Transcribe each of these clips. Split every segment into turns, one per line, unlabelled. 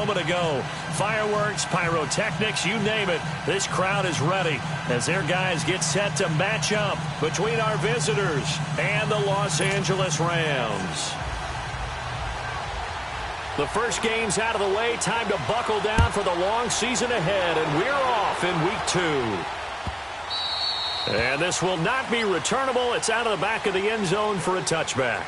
moment ago. Fireworks, pyrotechnics, you name it. This crowd is ready as their guys get set to match up between our visitors and the Los Angeles Rams. The first game's out of the way. Time to buckle down for the long season ahead, and we're off in week 2. And this will not be returnable. It's out of the back of the end zone for a touchback.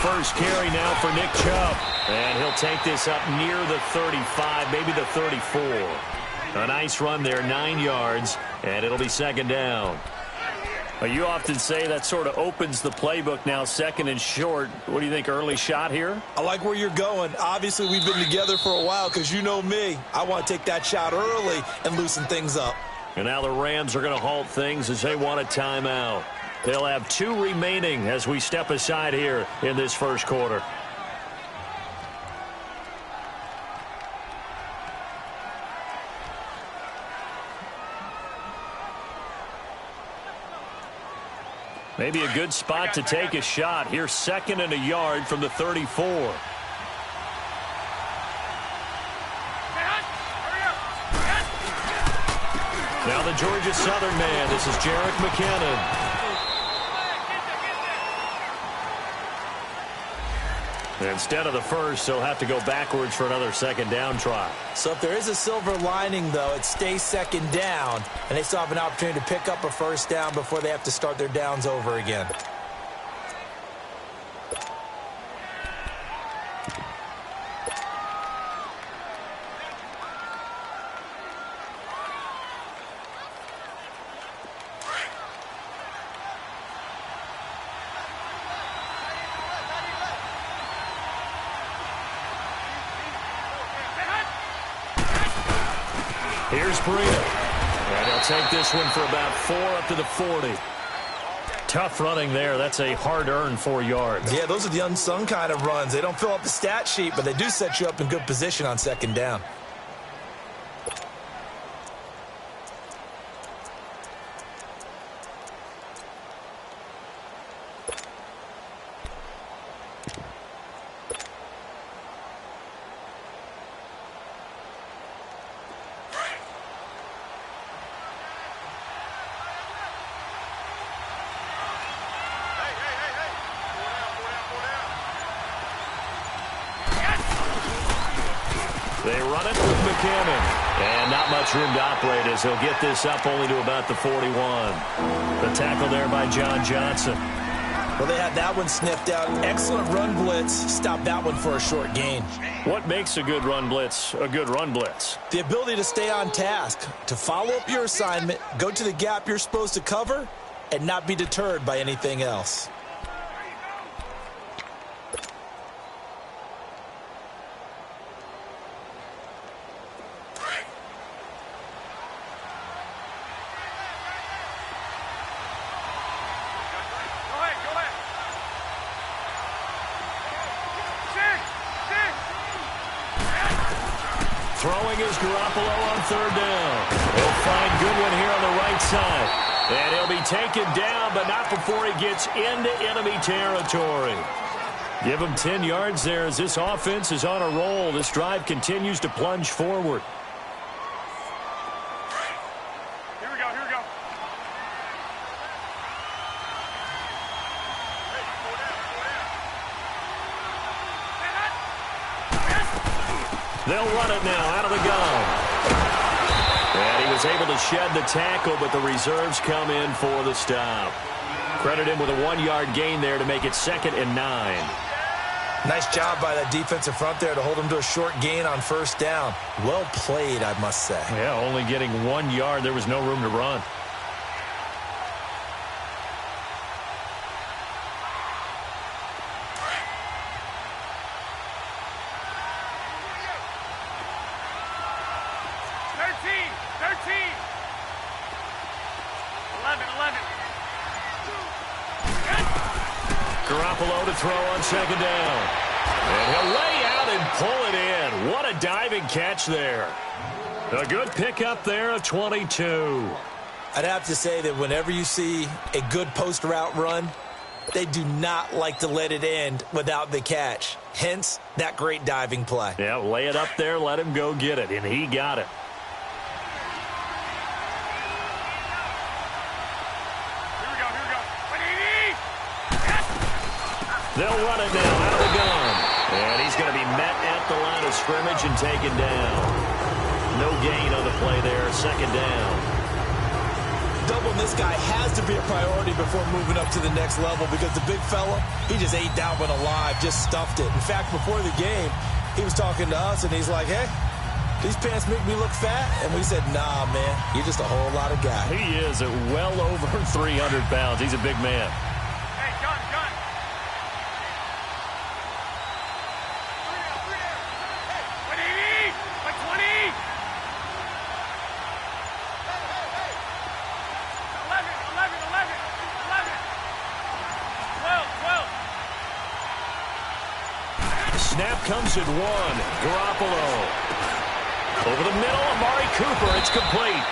First carry now for Nick Chubb. And he'll take this up near the 35, maybe the 34. A nice run there, 9 yards, and it'll be second down. You often say that sort of opens the playbook now, second and short. What do you think, early shot here?
I like where you're going. Obviously, we've been together for a while because you know me. I want to take that shot early and loosen things up.
And now the Rams are going to halt things as they want a timeout. They'll have 2 remaining as we step aside here in this first quarter. Maybe a good spot to take a shot. Here's second and a yard from the 34. Now the Georgia Southern man. This is Jerick McKinnon. Instead of the first, they'll have to go backwards for another second down try.
So if there is a silver lining, though, it stays second down, and they still have an opportunity to pick up a first down before they have to start their downs over again.
Here's Breida. And he'll take this one for about 4 up to the 40. Tough running there. That's a hard-earned 4 yards.
Yeah, those are the unsung kind of runs. They don't fill up the stat sheet, but they do set you up in good position on second down.
They run it with McKinnon. And not much room to operate as he'll get this up only to about the 41. The tackle there by John Johnson.
Well, they had that one sniffed out. Excellent run blitz. Stopped that one for a short gain.
What makes a good run blitz a good run blitz?
The ability to stay on task, to follow up your assignment, go to the gap you're supposed to cover, and not be deterred by anything else.
Throwing is Garoppolo on third down. He'll find Goodwin here on the right side. And he'll be taken down, but not before he gets into enemy territory. Give him 10 yards there as this offense is on a roll. This drive continues to plunge forward.
Here we go, here we go.
They'll run it now out of the gun. And he was able to shed the tackle, but the reserves come in for the stop. Credit him with a 1-yard gain there to make it 2nd and 9.
Nice job by that defensive front there to hold him to a short gain on first down. Well played, I must say.
Yeah, only getting 1 yard. There was no room to run. Garoppolo to throw on second down. And he'll lay out and pull it in. What a diving catch there. A good pickup there of 22.
I'd have to say that whenever you see a good post route run, they do not like to let it end without the catch. Hence, that great diving play.
Yeah, lay it up there, let him go get it, and he got it.
Here we go.
They'll run it now out of the gun. And he's going to be met at the line of scrimmage and taken down. No gain on the play there, second down.
Doubling this guy has to be a priority before moving up to the next level because the big fella, he just ate that one alive, just stuffed it. In fact, before the game, he was talking to us, and he's like, hey, these pants make me look fat. And we said, nah, man, you're just a whole lot of guy.
He is at well over 300 pounds. He's a big man.
Hey, gun. What 80? What 20? 11.
Snap comes at one. Garoppolo. Over the middle, Amari Cooper. It's complete.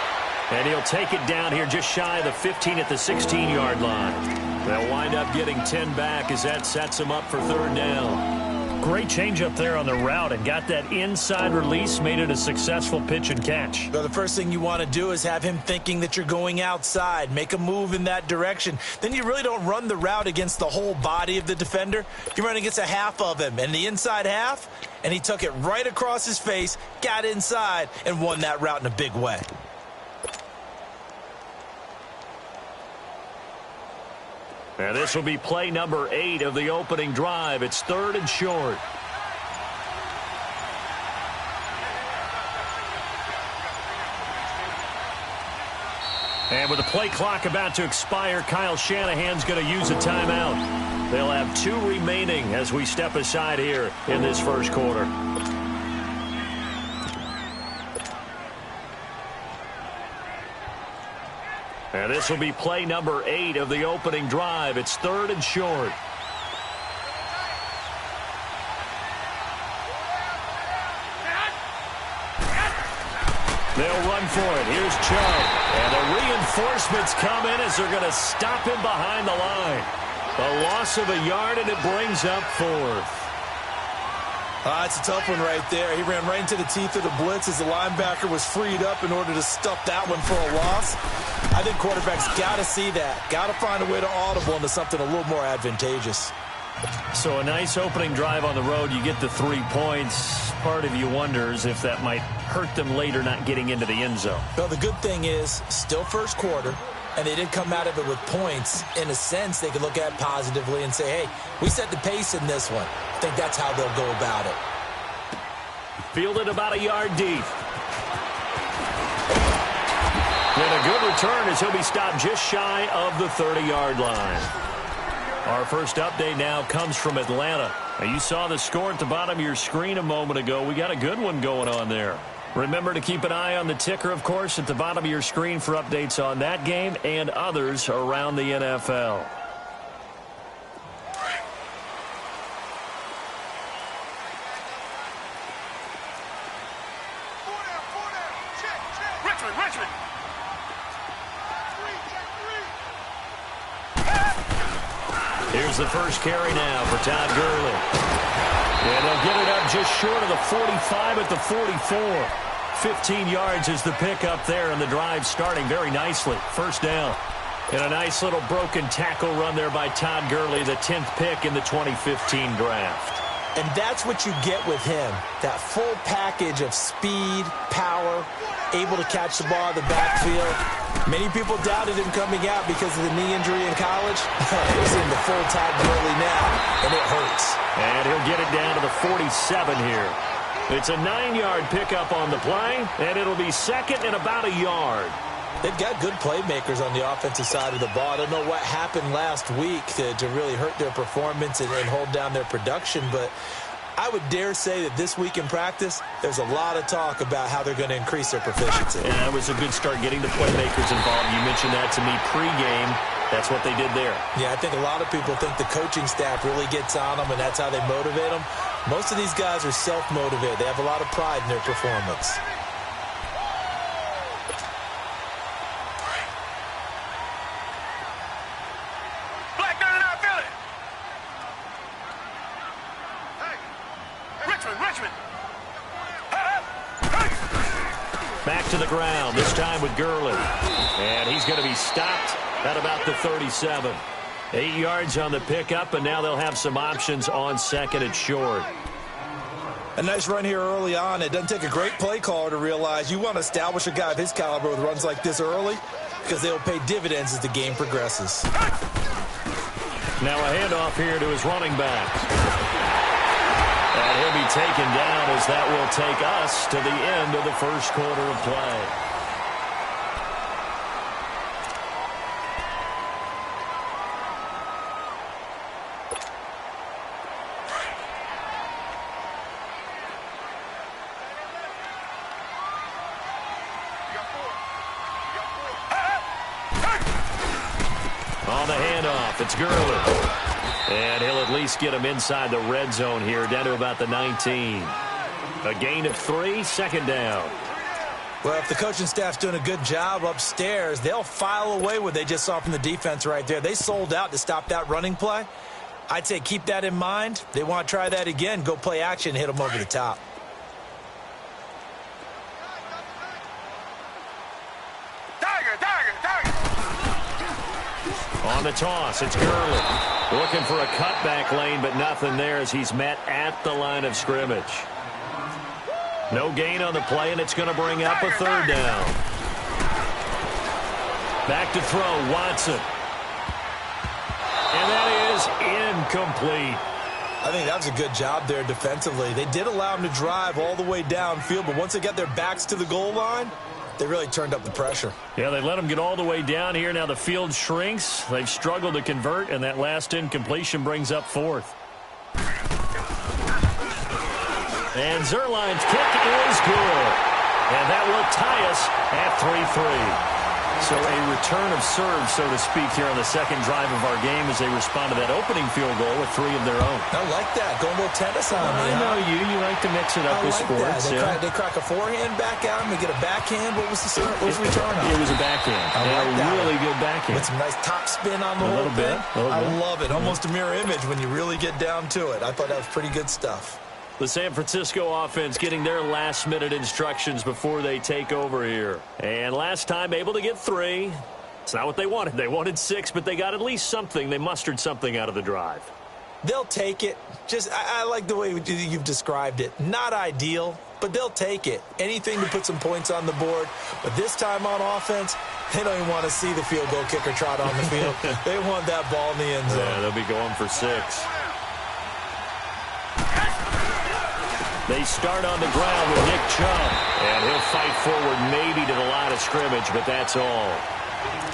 And he'll take it down here just shy of the 15 at the 16-yard line. They'll wind up getting 10 back as that sets them up for third down. Great change up there on the route and got that inside release, made it a successful pitch and catch.
Well, the first thing you want to do is have him thinking that you're going outside, make a move in that direction. Then you really don't run the route against the whole body of the defender. You run against a half of him, and the inside half, and he took it right across his face, got inside, and won that route in a big way.
And this will be play number 8 of the opening drive. It's third and short. And with the play clock about to expire, Kyle Shanahan's going to use a timeout. They'll have 2 remaining as we step aside here in this first quarter. And this will be play number 8 of the opening drive. It's third and short. They'll run for it. Here's Chubb. And the reinforcements come in as they're going to stop him behind the line. A loss of a yard, and it brings up fourth.
It's a tough one right there. He ran right into the teeth of the blitz as the linebacker was freed up in order to stuff that one for a loss. I think quarterbacks got to see that. Got to find a way to audible into something a little more advantageous.
So a nice opening drive on the road. You get the 3 points. Part of you wonders if that might hurt them later not getting into the end zone.
Well, the good thing is still first quarter, and they did come out of it with points. In a sense, they could look at it positively and say, hey, we set the pace in this one. I think that's how they'll go about it.
Fielded about a yard deep. And a good return as he'll be stopped just shy of the 30-yard line. Our first update now comes from Atlanta. Now, you saw the score at the bottom of your screen a moment ago. We got a good one going on there. Remember to keep an eye on the ticker, of course, at the bottom of your screen for updates on that game and others around the NFL.
Richmond.
Here's the first carry now for Todd Gurley. And they'll get it up just short of the 45 at the 44. 15 yards is the pickup there, and the drive starting very nicely. First down. And a nice little broken tackle run there by Todd Gurley, the 10th pick in the 2015 draft.
And that's what you get with him, that full package of speed, power, able to catch the ball in the backfield. Many people doubted him coming out because of the knee injury in college. We're seeing the full Todd Gurley now, and it hurts.
And he'll get it down to the 47 here. It's a 9-yard pickup on the play, and it'll be second and about a yard.
They've got good playmakers on the offensive side of the ball. I don't know what happened last week to really hurt their performance and hold down their production, but I would dare say that this week in practice, there's a lot of talk about how they're going to increase their proficiency.
Yeah, that was a good start getting the playmakers involved. You mentioned that to me pregame. That's what they did there.
Yeah, I think a lot of people think the coaching staff really gets on them, and that's how they motivate them. Most of these guys are self-motivated. They have a lot of pride in their performance.
Black 99 Philly. Richmond.
Back to the ground, this time with Gurley. And he's going to be stopped at about the 37. 8 yards on the pickup, and now they'll have some options on second and short.
A nice run here early on. It doesn't take a great play caller to realize you want to establish a guy of his caliber with runs like this early because they'll pay dividends as the game progresses.
Now a handoff here to his running back. And he'll be taken down as that will take us to the end of the first quarter of play. On the handoff, it's Gurley. And he'll at least get him inside the red zone here, down to about the 19. A gain of 3, second down.
Well, if the coaching staff's doing a good job upstairs, they'll file away what they just saw from the defense right there. They sold out to stop that running play. I'd say keep that in mind. They want to try that again. Go play action, hit them over the top.
On the toss, it's Gurley. Looking for a cutback lane, but nothing there as he's met at the line of scrimmage. No gain on the play, and it's going to bring up a third down. Back to throw, Watson. And that is incomplete.
I think that was a good job there defensively. They did allow him to drive all the way downfield, but once they got their backs to the goal line, they really turned up the pressure.
Yeah, they let him get all the way down here. Now the field shrinks. They've struggled to convert, and that last incompletion brings up fourth. And Zerline's kick is good. And that will tie us at 3-3. So a return of serve, so to speak, here on the second drive of our game as they respond to that opening field goal with 3 of their own.
I like that. Going a little tennis on me.
I know you. You like to mix it up with sports.
They crack a forehand back out and they get a backhand. What was the return on?
It was a backhand. A really good backhand.
With some nice top spin on the whole thing. I love it. Almost a mirror image when you really get down to it. I thought that was pretty good stuff.
The San Francisco offense getting their last-minute instructions before they take over here. And last time, able to get 3. It's not what they wanted. They wanted 6, but they got at least something. They mustered something out of the drive.
They'll take it. I like the way you've described it. Not ideal, but they'll take it. Anything to put some points on the board. But this time on offense, they don't even want to see the field goal kicker trot on the field. They want that ball in the end zone.
Yeah, they'll be going for 6. They start on the ground with Nick Chubb. And he'll fight forward maybe to the line of scrimmage, but that's all.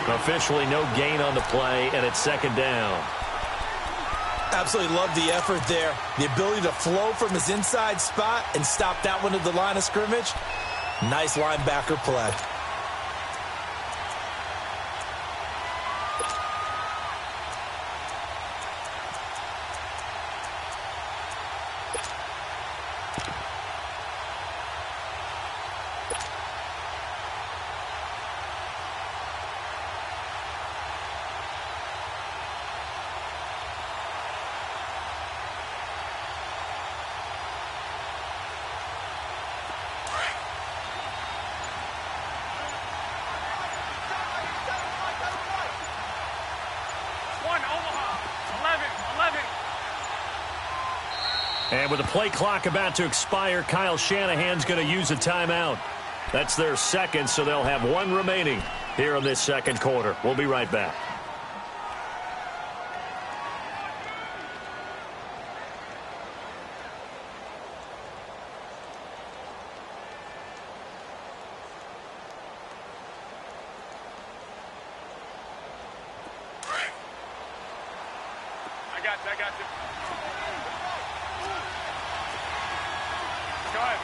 Officially no gain on the play, and it's second down.
Absolutely love the effort there. The ability to flow from his inside spot and stop that one at the line of scrimmage. Nice linebacker play.
And with the play clock about to expire, Kyle Shanahan's going to use a timeout. That's their second, so they'll have 1 remaining here in this second quarter. We'll be right back.
I got you. Go ahead.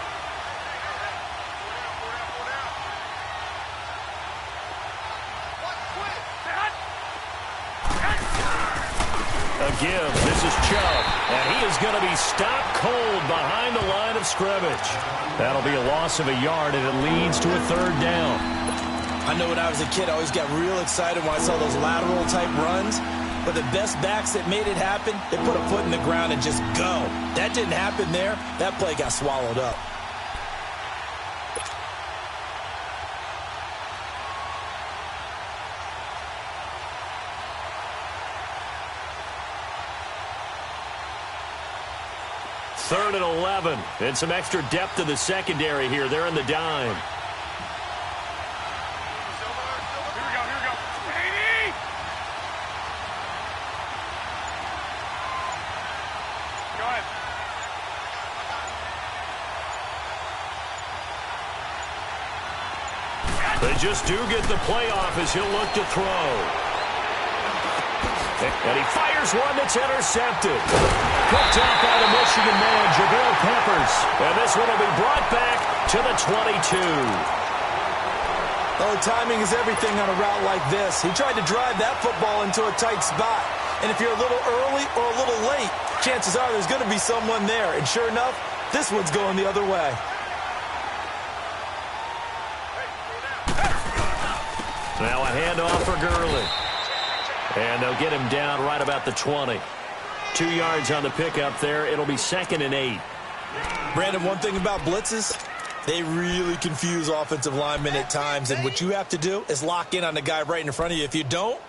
A give. This is Chubb. And he is going to be stopped cold behind the line of scrimmage. That'll be a loss of a yard, and it leads to a third down.
I know when I was a kid, I always got real excited when I saw those lateral-type runs. But the best backs that made it happen, they put a foot in the ground and just go. That didn't happen there. That play got swallowed up.
Third and 11, and some extra depth to the secondary here. They're in the dime. They just do get the playoff as he'll look to throw. And he fires one that's intercepted. Picked off by the Michigan man, Jabril Peppers. And this one will be brought back to the 22.
Oh, timing is everything on a route like this. He tried to drive that football into a tight spot. And if you're a little early or a little late, chances are there's going to be someone there. And sure enough, this one's going the other way.
Now a handoff for Gurley. And they'll get him down right about the 20. 2 yards on the pickup there. It'll be 2nd and 8.
Brandon, one thing about blitzes, they really confuse offensive linemen at times. And what you have to do is lock in on the guy right in front of you. If you don't,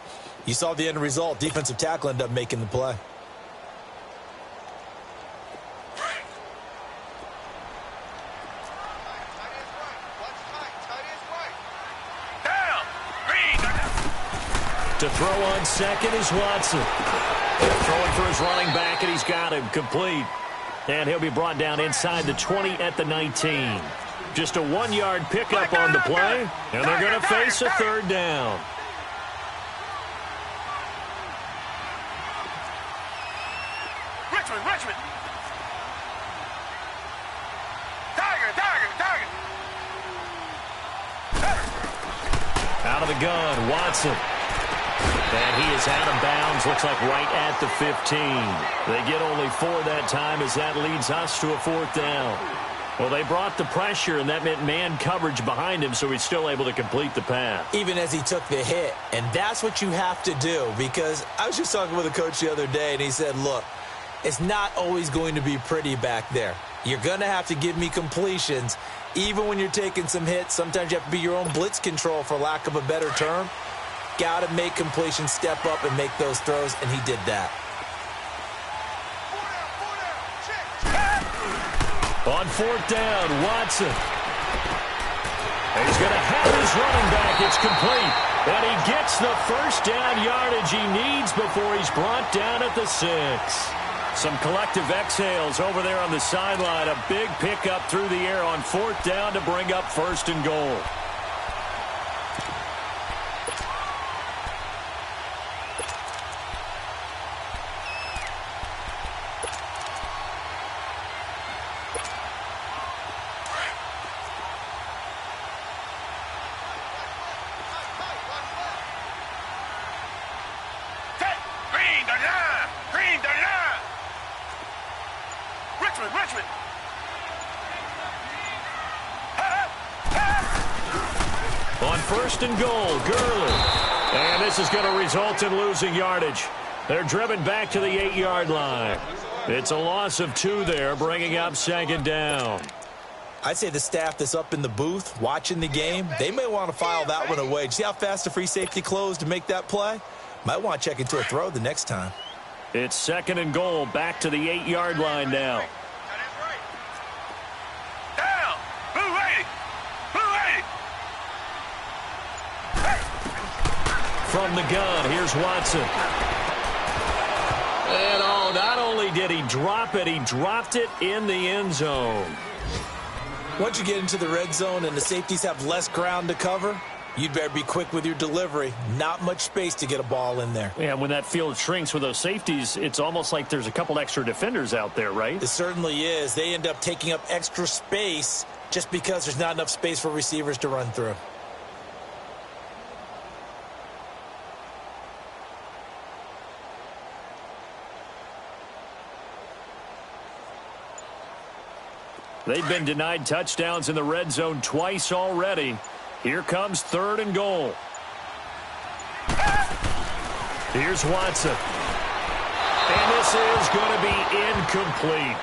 you saw the end result. Defensive tackle ended up making the play.
To throw on second is Watson. Throwing for his running back, and he's got him complete. And he'll be brought down inside the 20 at the 19. Just a 1-yard pickup on the play, and they're going to face a third down.
Richmond. Tiger.
Out of the gun, Watson. And he is out of bounds, looks like right at the 15. They get only 4 that time as that leads us to a 4th down. Well, they brought the pressure, and that meant man coverage behind him, so he's still able to complete the pass.
Even as he took the hit. And that's what you have to do, because I was just talking with a coach the other day, and he said, look, it's not always going to be pretty back there. You're going to have to give me completions. Even when you're taking some hits, sometimes you have to be your own blitz control, for lack of a better term. Got to make completions, step up, and make those throws, and he did that.
On 4th down, Watson. And he's going to have his running back. It's complete. And he gets the first down yardage he needs before he's brought down at the 6. Some collective exhales over there on the sideline. A big pickup through the air on 4th down to bring up 1st and goal.
Richmond.
On 1st and goal, Gurley. And this is going to result in losing yardage. They're driven back to the 8-yard line. It's a loss of 2 there, bringing up 2nd down.
I'd say the staff that's up in the booth watching the game, they may want to file that one away. See how fast the free safety closed to make that play? Might want to check into a throw the next time.
It's 2nd and goal, back to the 8-yard line now.
Down. Blue 80.
From the gun, here's Watson. And not only did he drop it, he dropped it in the end zone.
Once you get into the red zone and the safeties have less ground to cover, you'd better be quick with your delivery. Not much space to get a ball in there.
Yeah, when that field shrinks with those safeties, it's almost like there's a couple extra defenders out there, right?
It certainly is. They end up taking up extra space just because there's not enough space for receivers to run through.
They've been denied touchdowns in the red zone twice already. Here comes 3rd and goal. Here's Watson. And this is going to be incomplete.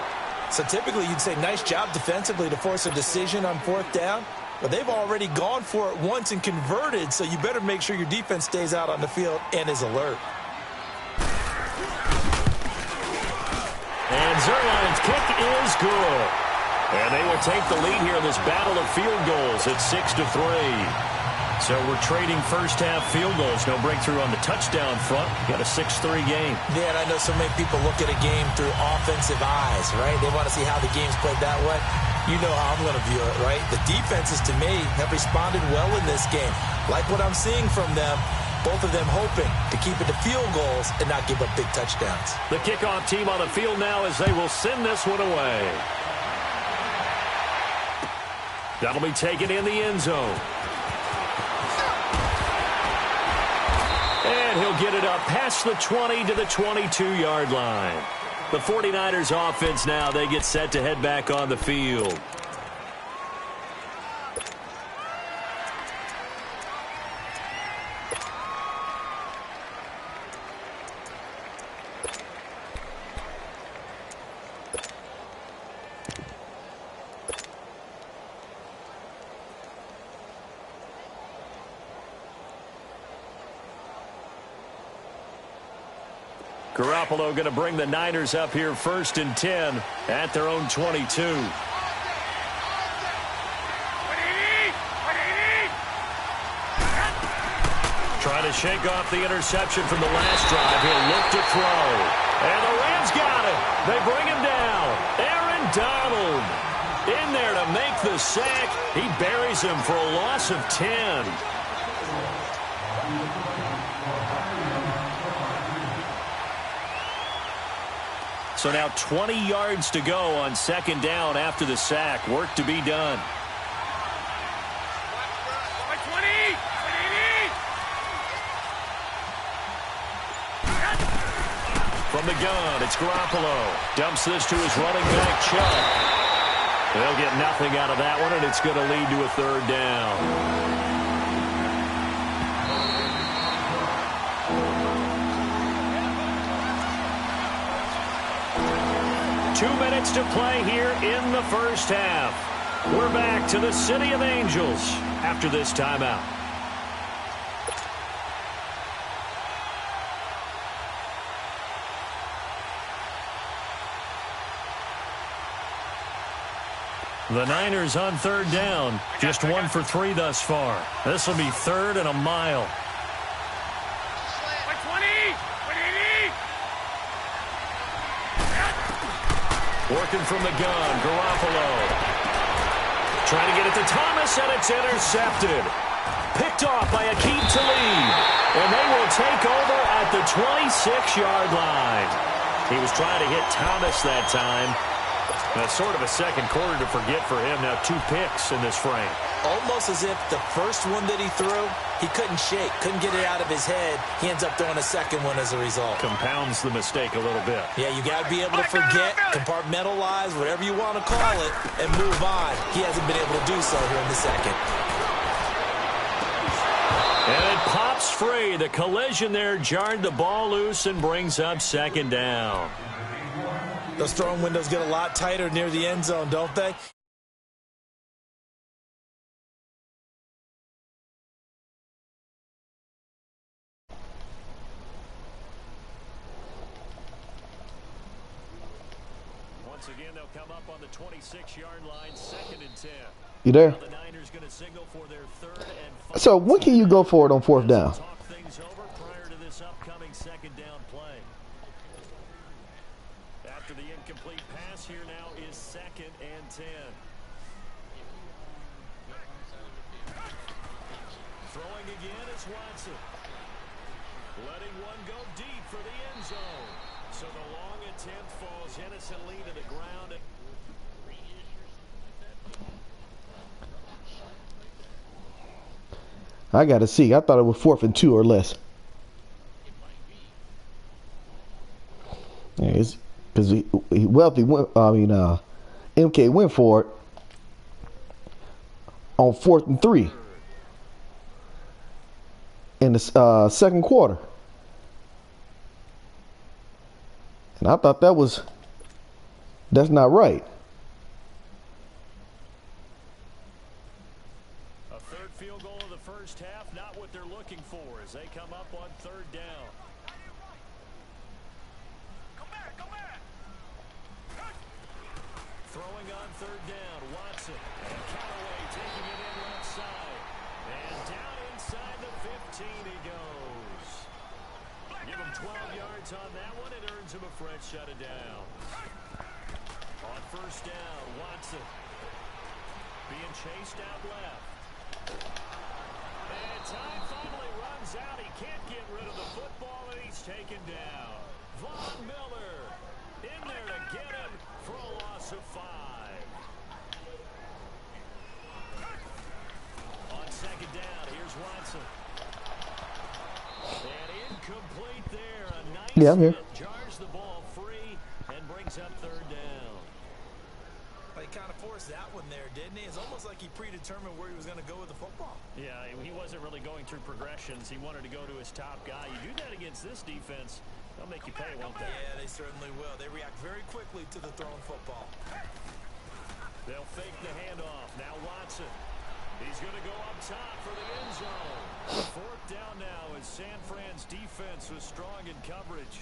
So typically you'd say nice job defensively to force a decision on 4th down. But they've already gone for it once and converted, so you better make sure your defense stays out on the field and is alert.
And Zerline's kick is good. And they will take the lead here in this battle of field goals at 6-3. So we're trading first-half field goals. No breakthrough on the touchdown front. Got a 6-3 game.
Yeah, and I know so many people look at a game through offensive eyes, right? They want to see how the game's played that way. You know how I'm going to view it, right? The defenses, to me, have responded well in this game. Like what I'm seeing from them, both of them hoping to keep it to field goals and not give up big touchdowns.
The kickoff team on the field now as they will send this one away. That'll be taken in the end zone. And he'll get it up past the 20 to the 22-yard line. The 49ers offense now, they get set to head back on the field. Garoppolo going to bring the Niners up here 1st and 10 at their own 22. Trying to shake off the interception from the last drive. He'll look to throw. And the Rams got it. They bring him down. Aaron Donald in there to make the sack. He buries him for a loss of 10. So now 20 yards to go on 2nd down after the sack. Work to be done. From the gun, it's Garoppolo. Dumps this to his running back, Chubb. They'll get nothing out of that one, and it's going to lead to a 3rd down. 2 minutes to play here in the first half. We're back to the City of Angels after this timeout. The Niners on 3rd down. Just 1 for 3 thus far. This will be 3rd and a mile. Working from the gun, Garoppolo. Trying to get it to Thomas, and it's intercepted. Picked off by Aqib Talib. And they will take over at the 26-yard line. He was trying to hit Thomas that time. That's sort of a second quarter to forget for him. Now 2 picks in this frame.
Almost as if the first one that he threw, he couldn't shake, couldn't get it out of his head. He ends up throwing a second one as a result.
Compounds the mistake a little bit.
Yeah, you got to be able to forget, compartmentalize, whatever you want to call it, and move on. He hasn't been able to do so here in the second.
And it pops free. The collision there jarred the ball loose and brings up 2nd down.
Those throwing windows get a lot tighter near the end zone, don't they?
Once again, they'll come up on the 26-yard line, 2nd and 10.
You there?
The Niners going to signal for their 3rd and 5.
So when can you go for it on 4th down?
Talk things over prior to this upcoming 2nd down play. After the incomplete pass, here now is 2nd and 10. Throwing again is Watson. Letting one go deep for the end zone. So the long attempt falls innocently to the ground.
I got to see. I thought it was 4th and 2 or less. Yeah, it's because Wealthy. MK went for it on 4th and 3 in the second quarter. And I thought that's not right.
A third field goal of the first half, not what they're looking for as they come up on 3rd down.
Go back.
Throwing on 3rd down, Watson. And Callaway taking it in left side. And down inside the 15 he goes. Give him 12 yards on that one. It earns him a fresh shut it down. On 1st down, Watson. Being chased out left. And time finally runs out. He can't get rid of the football, and he's taken down. Von Miller in there to get him for a loss of 5. On 2nd down, here's Watson. And incomplete there. A nice
Yeah, I'm here.
hit. Jars the ball free and brings up 3rd down.
He kind of forced that one there, didn't he? It's almost like he predetermined where he was going to go with the football.
Yeah, he wasn't really going through progressions. He wanted to go to his top guy. You do that against this defense, they'll make you pay, won't they?
Yeah, they certainly will. They react very quickly to the thrown football.
They'll fake the handoff. Now Watson. He's going to go up top for the end zone. 4th down now as San Fran's defense was strong in coverage.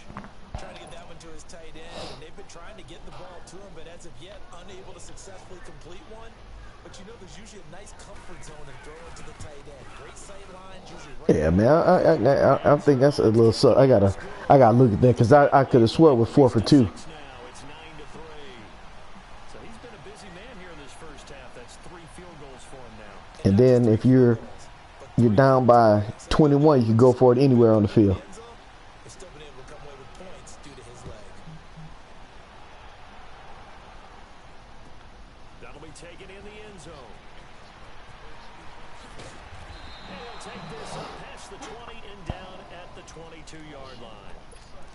Trying to get that one to his tight end, and they've been trying to get the ball to him, but as of yet, unable to successfully complete one. But you know, there's usually a nice comfort zone in throwing to the tight end. Great sight lines, usually right.
Yeah, man. I think that's a little. I gotta look at that because I could have swore it was 4 for 2.
Now it's 9-3. So he's been a busy man here in this first half. That's 3 field goals for him now.
And then if you're down by 21, you can go for it anywhere on the field.
He's still been able to come away with points due to his leg.
That'll be taken in the end zone. And he'll take this up past the 20 and down at the 22-yard line.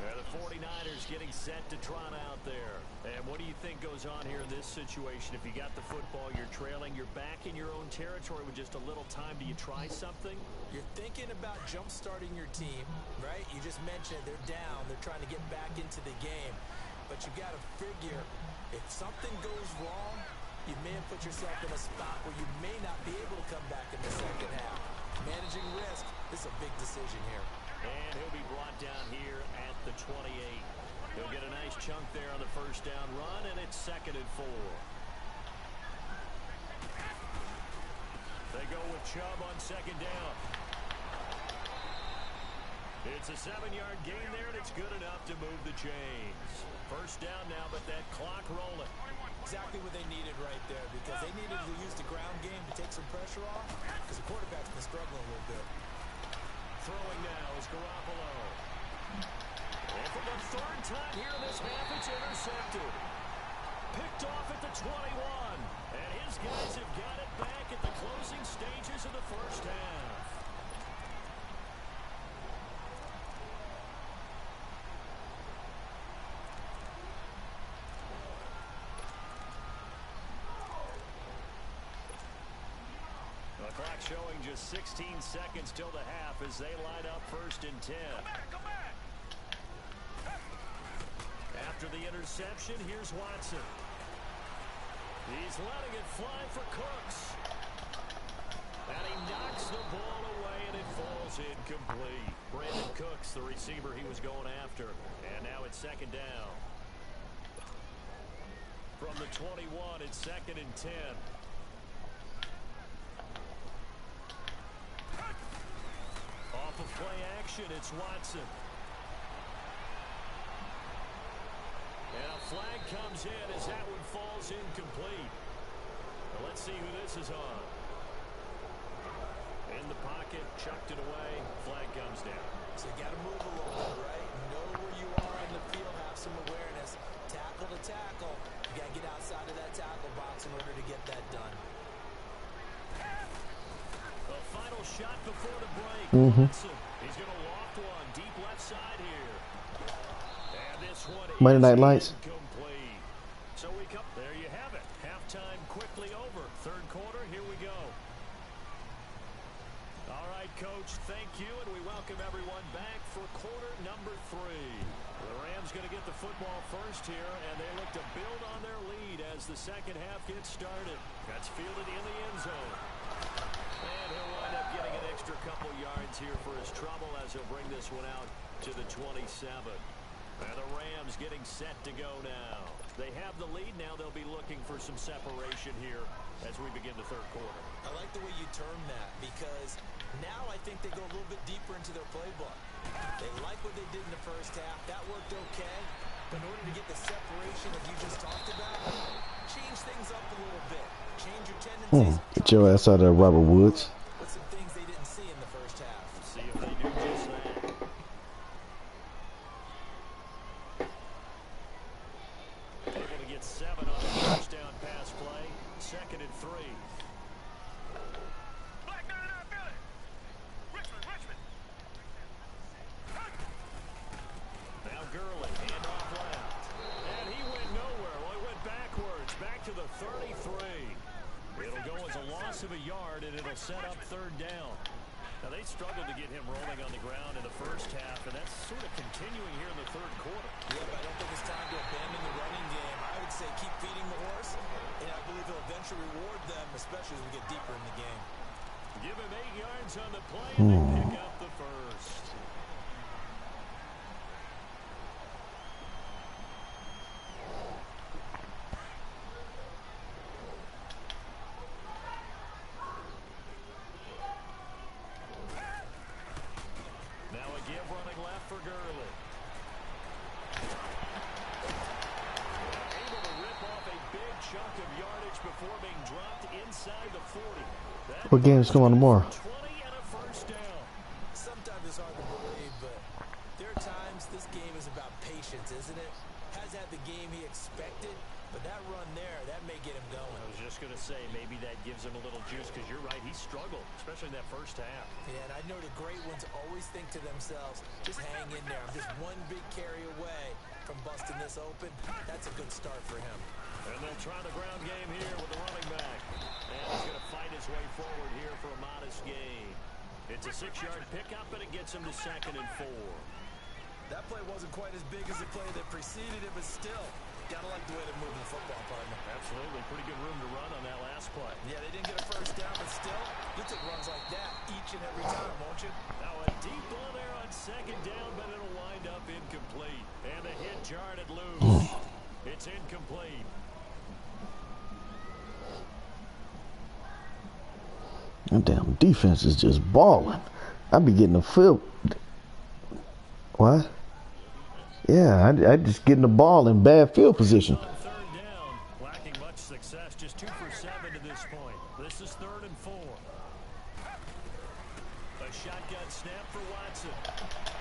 The 49ers getting set to trot out there. And what do you think goes on here in this situation? If you got the football, you're trailing, you're back in your own territory with just a little time. Do you try something?
You're thinking about jump-starting your team, right? You just mentioned they're down. They're trying to get back into the game. But you got to figure if something goes wrong, you may have put yourself in a spot where you may not be able to come back in the second half. Managing risk, this is a big decision here.
And he'll be brought down here at the 28. He'll get a nice chunk there on the 1st down run, and it's 2nd and 4. They go with Chubb on 2nd down. It's a 7-yard gain there, and it's good enough to move the chains. 1st down now, but that clock rolling.
Exactly what they needed right there, because they needed to use the ground game to take some pressure off, because the quarterback's been struggling a little bit.
Throwing now is Garoppolo. And for the 3rd time here in this half, it's intercepted. Picked off at the 21. And his guys have got it back at the closing stages of the first half. The clock showing just 16 seconds till the half as they line up 1st and 10.
Go back.
After the interception, here's Watson. He's letting it fly for Cooks. And he knocks the ball away, and it falls incomplete. Brandon Cooks, the receiver he was going after. And now it's 2nd down. From the 21, it's 2nd and 10. Off of play action, it's Watson. And a flag comes in as that one falls incomplete. Now let's see who this is on. In the pocket, chucked it away, flag comes down.
So you got to move a little bit, right? Know where you are on the field, have some awareness. Tackle to tackle. You got to get outside of that tackle box in order to get that done.
The final shot before the break. Watson. He's going to loft one deep left side here. And this one
Monday Night
is
Lights.
incomplete. So we come. There you have it. Coach. Thank you, and we welcome everyone back for quarter number 3. The Rams going to get the football first here, and they look to build on their lead as the second half gets started. That's fielded in the end zone. And he'll wind up getting an extra couple yards here for his trouble as he'll bring this one out to the 27. And the Rams getting set to go now. They have the lead now. They'll be looking for some separation here as we begin the third quarter.
I like the way you term that because now I think they go a little bit deeper into their playbook. They like what they did in the first half. That worked okay. But in order to get the separation that you just talked about, change things up a little bit. Change your tendencies.
Get your ass out of there, Robert Woods.
With some things they didn't see in the first half.
See if they do just that. Able to get 7 on the touchdown pass play. 2nd and 3.
Black got it out, Billy. Richmond.
Now Gurley, handoff left. And he went nowhere. Well, he went backwards. Back to the 33. It'll go as a loss of a yard, and it'll set up 3rd down. Now, they struggled to get him rolling on the ground in the first half, and that's sort of continuing here in the third quarter.
Yeah, but I don't think it's time to abandon the running game. I would say keep feeding the horse, and I believe he'll eventually reward them, especially as we get deeper in the game.
Give him 8 yards on the play, and they pick up the first. Now a give running left for Gurley. Able to rip off a big chunk of yardage before being dropped inside the 40.
What game's going on tomorrow?
20 and a first down.
Sometimes it's hard to believe, but there are times this game is about patience, isn't it? Has had the game he expected, but that run there, that may get him going.
I was just going to say maybe that gives him a little juice because you're right, he struggled, especially in that first half.
Yeah, and I know the great ones always think to themselves, just hang in there. I'm just one big carry away from busting this open. That's a good start for him.
And they'll try the ground game here with the running back. And he's going to fight his way forward here for a modest gain. It's a 6-yard pickup, and it gets him to 2nd and 4.
That play wasn't quite as big as the play that preceded it, but still, gotta like the way they're moving the football, partner.
Absolutely. Pretty good room to run on that last play.
Yeah, they didn't get a first down, but still, you'll take runs like that each and every time, won't you?
Now a deep ball there on 2nd down, but it'll wind up incomplete. And the hit jarred it loose. It's incomplete.
That damn defense is just balling. I be getting the field. What? Yeah, I just getting the ball in bad field position.
3rd down, lacking much success. Just 2 for 7 to this point. This is 3rd and 4. A shotgun snap for Watson.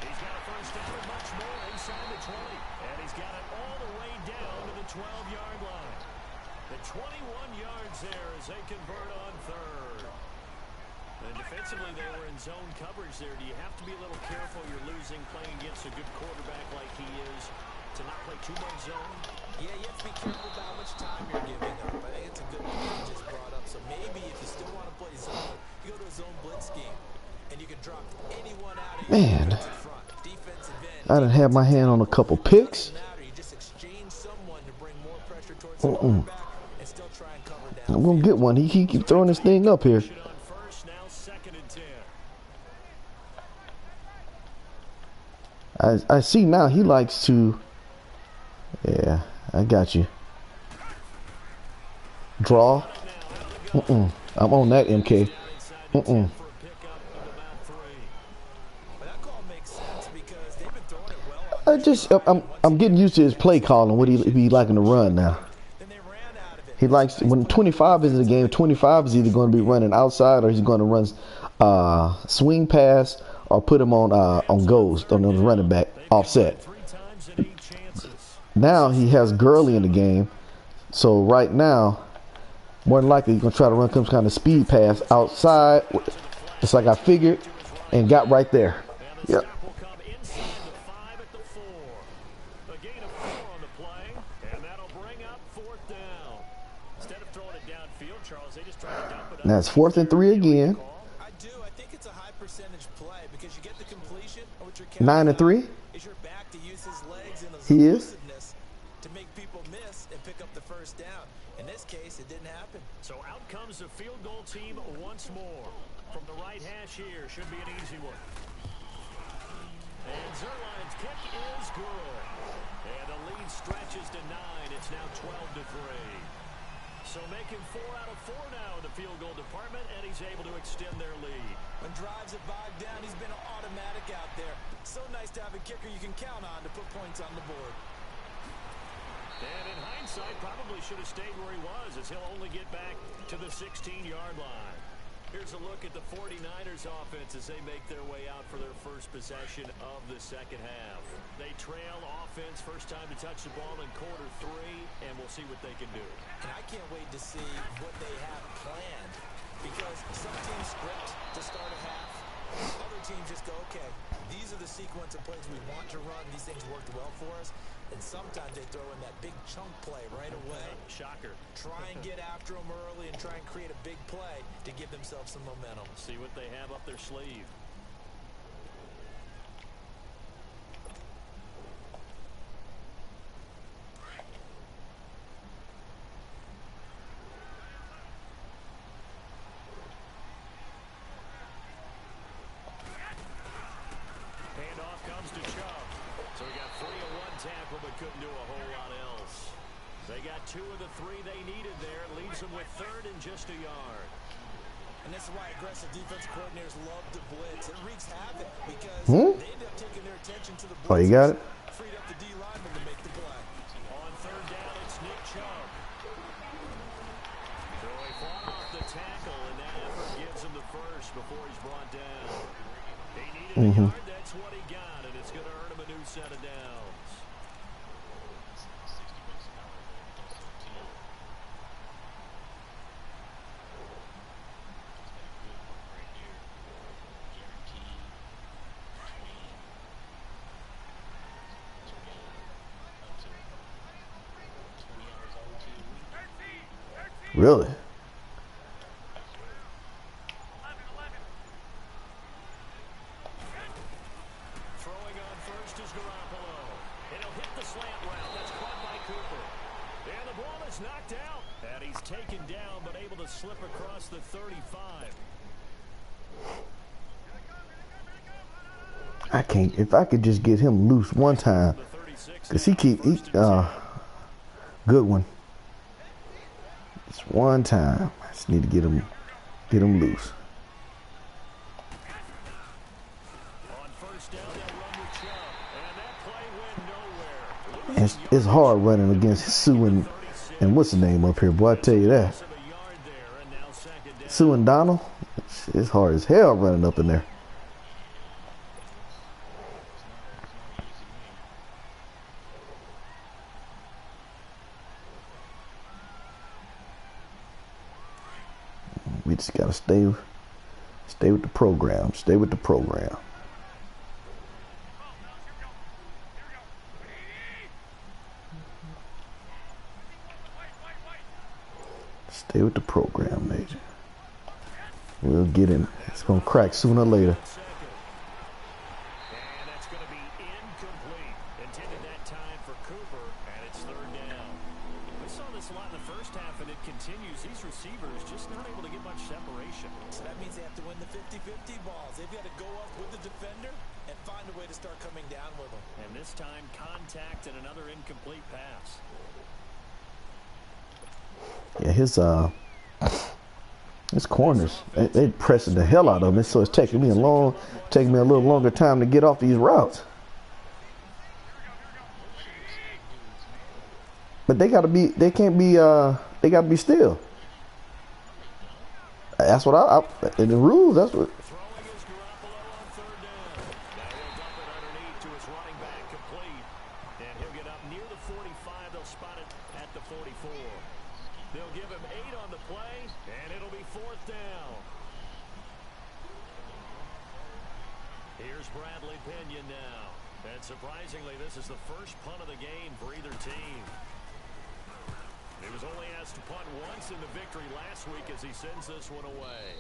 He's got a first down and much more inside the 20. And he's got it all the way down to the 12-yard line. The 21 yards there as they convert on 3rd. And defensively, they were in zone coverage there. Do you have to be a little careful? You're losing playing against a good quarterback like he is to not play too much zone?
Yeah, you have to be careful about how much time you're giving up. I think it's a good point you just brought up. So maybe if you still want to play zone, you go to a zone blitz scheme, and you can drop anyone out of
Man,
front. Defensive end.
I done had my hand on a couple picks.
You just exchange someone to bring more pressure towards the quarterback and still try and cover down.
I'm gonna get one. He keep throwing this thing up here. I see now he likes to. Yeah, I got you. Draw. I'm on that, MK. I'm getting used to his play calling. What he be liking to run now. He likes when 25 is in the game. 25 is either going to be running outside or he's going to run swing pass or put him on goals on the running back offset. Now he has Gurley in the game, so right now more than likely he's going to try to run some kind of speed pass outside. It's like I figured and got right there. Yep. Now it's 4th and 3 again.
I do. I think it's a high percentage
9-3.
Is your back to use his legs and his
He is.
elusiveness to make people miss and pick up the first down. In this case, it didn't happen.
So out comes the field goal team once more. From the right hash here, should be an easy one. And Zerline's kick is good. And the lead stretches to 9. It's now 12-3. So making 4 out of 4 now in the field goal department, and he's able to extend their lead.
When drives have bogged down, he's been automatic out there. So nice to have a kicker you can count on to put points on the board.
And in hindsight, probably should have stayed where he was, as he'll only get back to the 16-yard line. Here's a look at the 49ers offense as they make their way out for their first possession of the second half. They trail offense, first time to touch the ball in quarter 3, and we'll see what they can do.
And I can't wait to see what they have planned, because some teams script to start a half. Other teams just go, okay, these are the sequence of plays we want to run. These things worked well for us. And sometimes they throw in that big chunk play right away.
Shocker.
Try and get after them early and try and create a big play to give themselves some momentum.
See what they have up their sleeve. Handoff comes to Chubb. So we got 3 of 1 tackle, but couldn't do a whole lot else. They got 2 of the 3 they needed there. Leaves them with 3rd and just a yard.
And this is why aggressive defense coordinators love to blitz. It wreaks havoc because they end up taking their attention to the blitz.
Oh, you got it?
Freed up the D lineman to make the play.
On 3rd down, it's Nick Chubb. So he fought off the tackle, and that effort gives him the first before he's brought down. He needed a yard, that's what he got, and it's going to earn him a new set of downs.
Really?
Throwing on first is Garoppolo. It'll hit the slant route. That's caught by Cooper. And the ball is knocked out. And he's taken down, but able to slip across the 35.
I can't. If I could just get him loose one time, cause he good one. Just one time. I just need to get him loose.
On first down, they'll run with Chubb. And that play went nowhere.
It's hard running against Sue and what's the name up here, boy. I tell you that.
Of a yard there, and now 2nd down.
Sue and Donald. It's hard as hell running up in there. We just gotta stay with the program. Stay with the program. Stay with the program, Major. We'll get him. It's gonna crack sooner or later.
And that's going to be incomplete. Intended that time for Cooper, and it's 3rd down. We saw this a lot in the first half, and it continues. These receivers just not able to get much separation.
So that means they have to win the 50-50 balls. They've got to go up with the defender and find a way to start coming down with them.
And this time, contact and another incomplete pass.
Yeah, his corners, they pressing the hell out of him, so it's taking me a little longer time to get off these routes. But they gotta be still. That's what in the rules. That's what.
Throwing is Garoppolo on 3rd down. Now he'll dump it underneath to his running back, complete. And he'll get up near the 45. They'll spot it at the 44. They'll give him 8 on the play, and it'll be 4th down. Here's Bradley Pinion now. And surprisingly, this is the first punt of the game for either team. He was only asked to punt once in the victory last week as he sends this one away.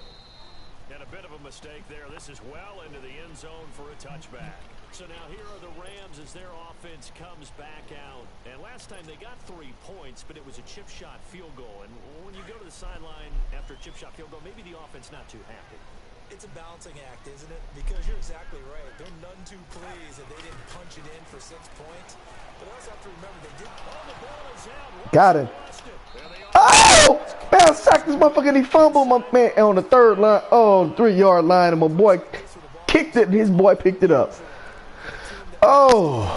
And a bit of a mistake there. This is well into the end zone for a touchback. So now here are the Rams as their offense comes back out. And last time they got 3 points, but it was a chip shot field goal. And when you go to the sideline after a chip shot field goal, maybe the offense not too happy.
It's a balancing act, isn't it? Because you're exactly right. They're none too pleased that they didn't punch it in for 6 points. But I also have to remember they did. Oh, the ball is out.
Got him. Oh! Man, I sacked this motherfucker and he fumbled my man on the 3rd line. Oh, 3-yard line. And my boy kicked it and his boy picked it up. Oh.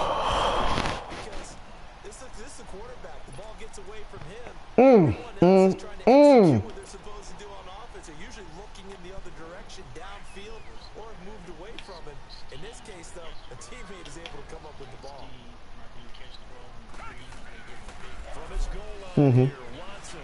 Because this is the quarterback. The ball gets away from him. Everyone else is trying to execute what they're supposed to do on offense. They're usually looking in the other direction, downfield, or have moved away from it. In this case, though, a teammate is able to come up with the ball.
From his goal line here, Watson.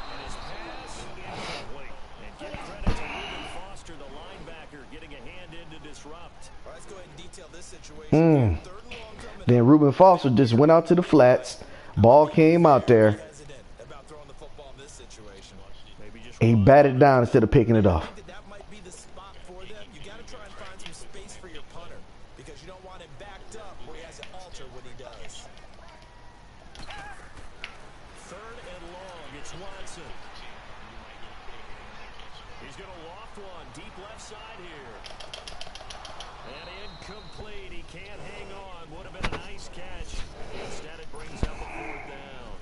And his pass incomplete. And give credit to Reuben Foster, the linebacker, getting a hand in to disrupt.
All right, let's go ahead and detail this situation. 3rd and long coming.
Then Reuben Foster just went out to the flats. Ball came out there.
Hesitant about throwing the football in this situation.
And he batted down instead of picking it off.
That might be the spot for them. You got to try and find some space for your punter because you don't want him backed up where he has to alter what he does.
3rd and long. It's Watson. He's going to loft one. Deep left side here. And incomplete. He can't hang on. Would have been a nice catch. Instead, it brings up a 4th down.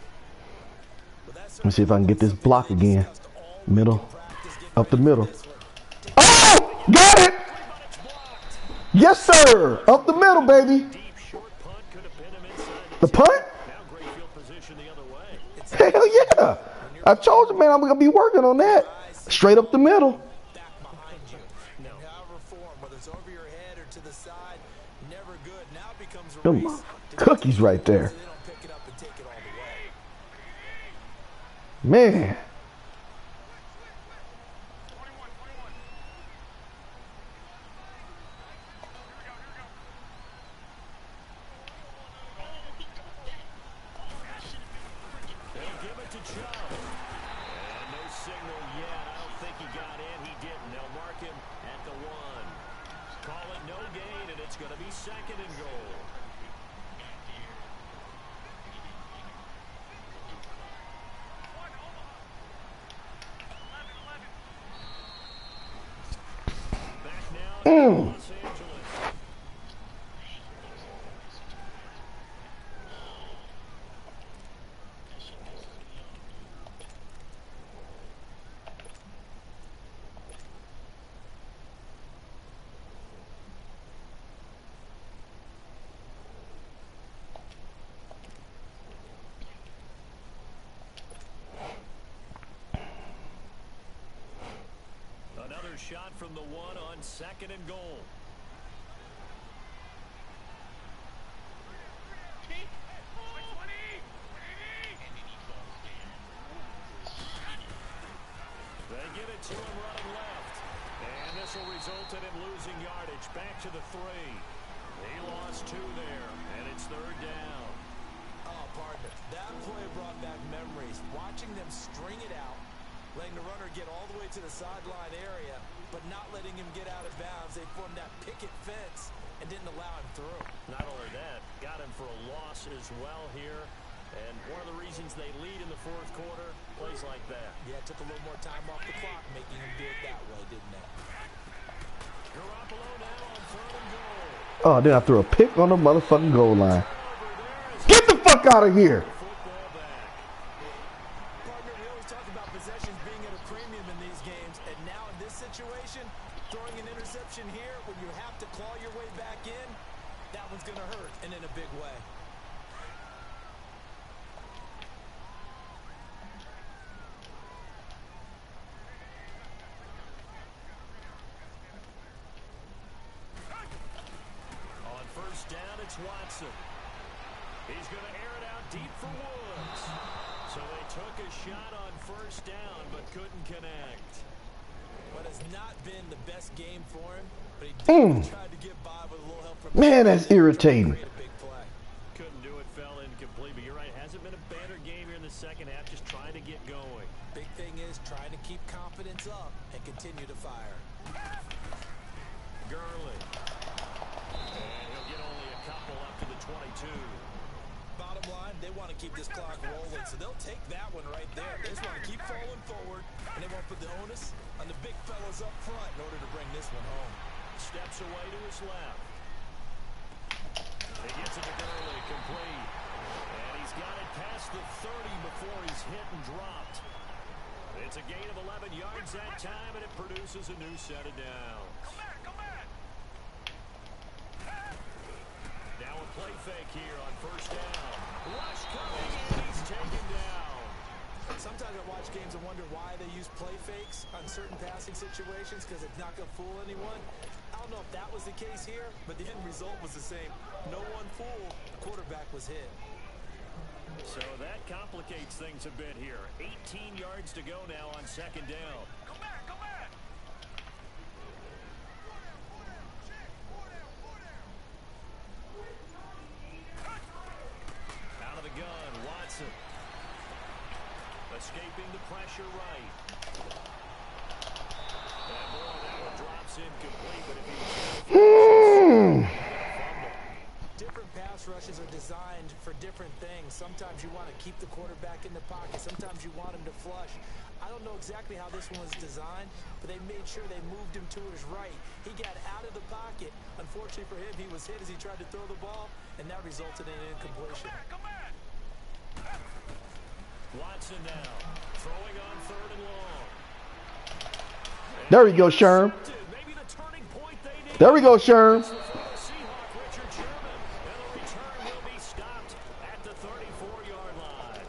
Let me see if I can get this block again. Middle. Up the middle. Oh! Got it! Yes, sir! Up the middle, baby.
Deep short punt could have been him inside
The punt?
now great field position the other way.
Hell yeah! I told you, man, I'm going to be working on that. Straight up the middle.
Back behind you. However form, whether it's over your head or to the side, never good. Now it becomes a
Them
race.
cookies right there.
They don't pick it up and take it all the way.
Man.
They'll give it to Chubb. And no signal yet. I don't think he got in. He didn't. They'll mark him at the 1. Call it no gain, and it's going to be 2nd and goal. Back now to Los Angeles. Another shot from the 1 on 2nd and goal. They give it to him running left. And this will result in him losing yardage. Back to the 3. He lost 2 there, and it's 3rd down.
Oh, partner, that play brought back memories. Watching them string it out, letting the runner get all the way to the sideline area, but not letting him get out of bounds. They formed that picket fence and didn't allow him through.
Not only that, got him for a loss as well here. And one of the reasons they lead in the 4th quarter, plays like that.
Yeah, it took a little more time off the clock, making him do it that way, didn't it?
Garoppolo now on 3rd and goal.
Oh, then I threw a pick on the motherfucking goal line. Get the fuck out of here!
Football back.
Partner, we always talk about possessions being at a premium in these games, and now in this situation, throwing an interception here when you have to claw your way back in, that one's going to hurt, and in a big way.
On 1st down, it's Watson. He's going to air it out deep for Woods. So they took a shot on 1st down, but couldn't connect.
But it's not been the best game for him, but he definitely tried to get by with a little help from
Man, that's irritating.
a big play.
Couldn't do it, fell incomplete. But you're right, hasn't been a banner game here in the 2nd half, just trying to get going.
Big thing is trying to keep confidence up and continue to fire.
Gurley. And he'll get only a couple up to the 22.
Bottom line, they want to keep this clock rolling, so they'll take that one right there. They just want to keep falling forward, and they won't put the onus on the big fellas up front in order to bring this one home.
Steps away to his left. He gets it to Gurley, complete. And he's got it past the 30 before he's hit and dropped. It's a gain of 11 yards that time, and it produces a new set of downs.
Come back.
Now a play fake here on first down. Rush coming, and he's taken down.
Sometimes I watch games and wonder why they use play fakes on certain passing situations because it's not going to fool anyone. I don't know if that was the case here, but the end result was the same. No one fooled. The quarterback was hit.
So that complicates things a bit here. 18 yards to go now on second down.
Come back.
Out of the gun, Watson. Escaping the pressure right. And boy, that one drops incomplete, but if he was
Different pass rushes are designed for different things. Sometimes you want to keep the quarterback in the pocket. Sometimes you want him to flush. I don't know exactly how this one was designed, but they made sure they moved him to his right. He got out of the pocket. Unfortunately for him, he was hit as he tried to throw the ball, and that resulted in an incompletion.
Come back.
Watson now, throwing on third and long.
There we go, Sherm.
Maybe the turning point they need.
There we go, Sherm.
Seahawk Richard Sherman, and the return will be stopped at the 34-yard line.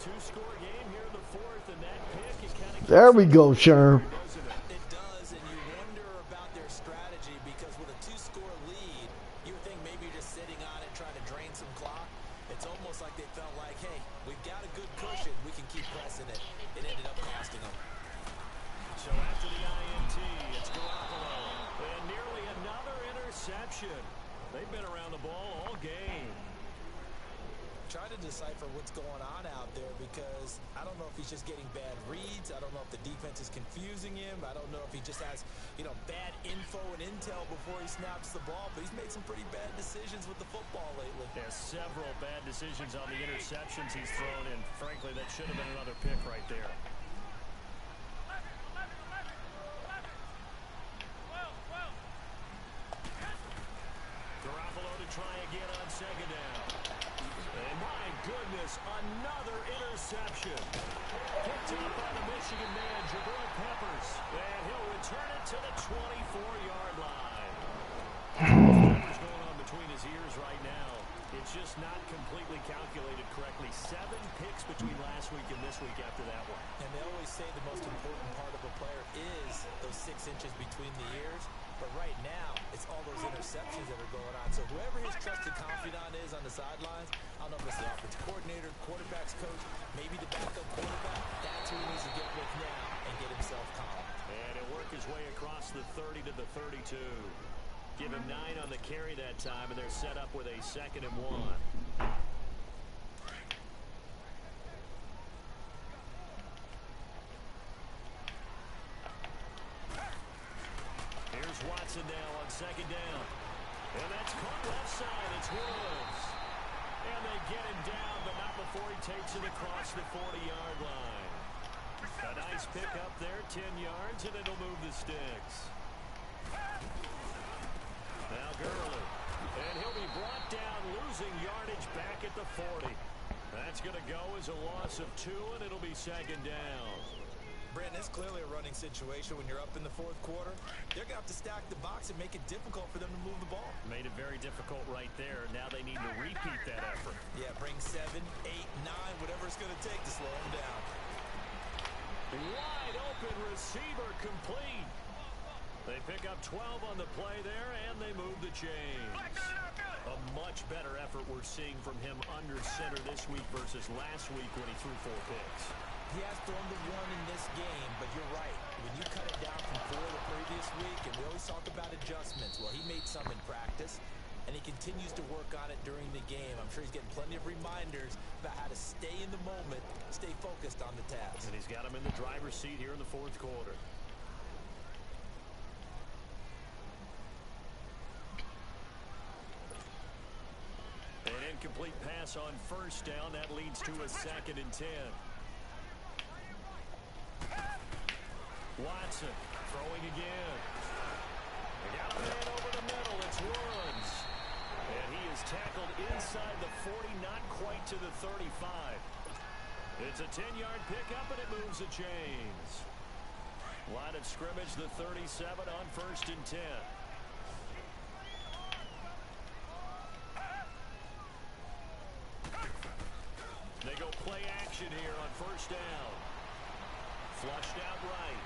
Two-score game here in the fourth, and that pick, it kind of
There we go, Sherm.
It does, and you wonder about their strategy because with a two-score lead, you would think maybe you're just sitting on it trying to drain some clock. It's almost like they felt like, hey, we've got a good cushion. We can keep pressing it. It ended up costing them.
So after the INT, it's Garoppolo. And nearly another interception. They've been around the ball all game.
Trying to decipher what's going on out there because I don't know if he's just getting bad reads. I don't know if the defense is confusing him. I don't know if he just has, bad info and intel before he snaps the ball. But he's made some pretty bad decisions with the football lately.
There's several bad decisions on the interceptions he's thrown in. Frankly, that should have been another pick right there. Garoppolo to try again on second down. And my goodness, another interception. Picked up by the Michigan man, Jabril Peppers. And he'll return it to the 24-yard line. What's going on between his ears right now? It's just not completely calculated correctly. 7 picks between last week and this week after that one.
And they always say the most important part of a player is those 6 inches between the ears. But right now, it's all those interceptions that are going on. So whoever his trusted confidant is on the sidelines, I don't know if it's the offensive coordinator, quarterback's coach, maybe the backup quarterback, that's who he needs to get with now and get himself calm.
And he'll work his way across the 30 to the 32. Give him 9 on the carry that time, and they're set up with a 2nd and 1. Here's Watson now on second down. And that's caught left side. It's Woods. And they get him down, but not before he takes it across the 40-yard line. A nice pick up there, 10 yards, and it'll move the sticks. Now Gurley. And he'll be brought down, losing yardage back at the 40. That's going to go as a loss of 2, and it'll be second down.
Brandon, it's clearly a running situation when you're up in the fourth quarter. They're going to have to stack the box and make it difficult for them to move the ball.
Made it very difficult right there. Now they need to repeat that effort.
Yeah, bring 7, 8, 9, whatever it's going to take to slow them down.
Wide open receiver complete. They pick up 12 on the play there, and they move the chains. A much better effort we're seeing from him under center this week versus last week when he threw 4 picks.
He has thrown the 1 in this game, but you're right. When you cut it down from 4 the previous week, and we always talk about adjustments, well, he made some in practice, and he continues to work on it during the game. I'm sure he's getting plenty of reminders about how to stay in the moment, stay focused on the task.
And he's got him in the driver's seat here in the fourth quarter. incomplete pass on first down. That leads to a 2nd and 10. Watson throwing again. They got a man over the middle. It's Woods. And he is tackled inside the 40, not quite to the 35. It's a 10-yard pickup, and it moves the chains. Line of scrimmage, the 37 on 1st and 10. They go play action here on 1st down. Flushed out right.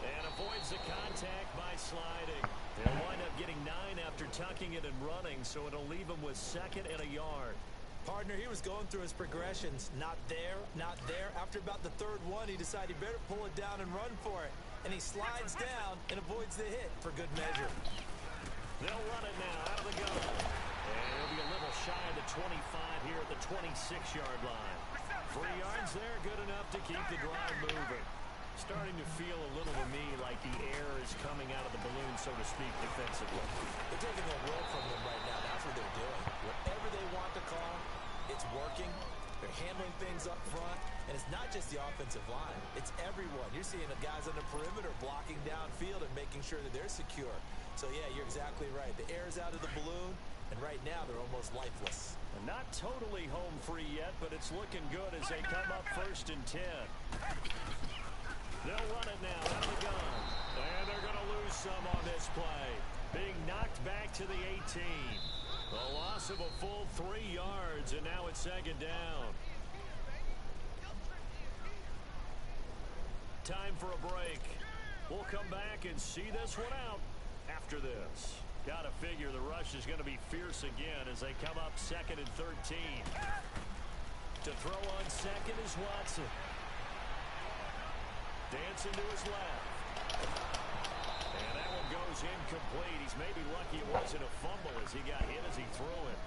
And avoids the contact by sliding. They'll wind up getting 9 after tucking it and running, so it'll leave him with 2nd and a yard.
Partner, he was going through his progressions. Not there, not there. After about the 3rd one, he decided he better pull it down and run for it. And he slides down and avoids the hit for good measure.
They'll run it now out of the gun. And it'll be a little shy of the 25 here at the 26-yard line. 3 yards there, good enough to keep the drive moving. Starting to feel a little to me like the air is coming out of the balloon, so to speak, defensively.
They're taking their will from them right now. That's what they're doing. Whatever they want to call, it's working. They're handling things up front. And it's not just the offensive line. It's everyone. You're seeing the guys on the perimeter blocking downfield and making sure that they're secure. So, yeah, you're exactly right. The air is out of the balloon, and right now they're almost lifeless.
And not totally home free yet, but it's looking good as they come up 1st and 10. They'll run it now out of the gun. And they're going to lose some on this play. Being knocked back to the 18. A loss of a full 3 yards, and now it's 2nd down. Time for a break. We'll come back and see this one out after this. Got to figure the rush is going to be fierce again as they come up 2nd and 13. To throw on 2nd is Watson. Dancing to his left. And that one goes incomplete. He's maybe lucky it wasn't a fumble as he got hit as he threw it.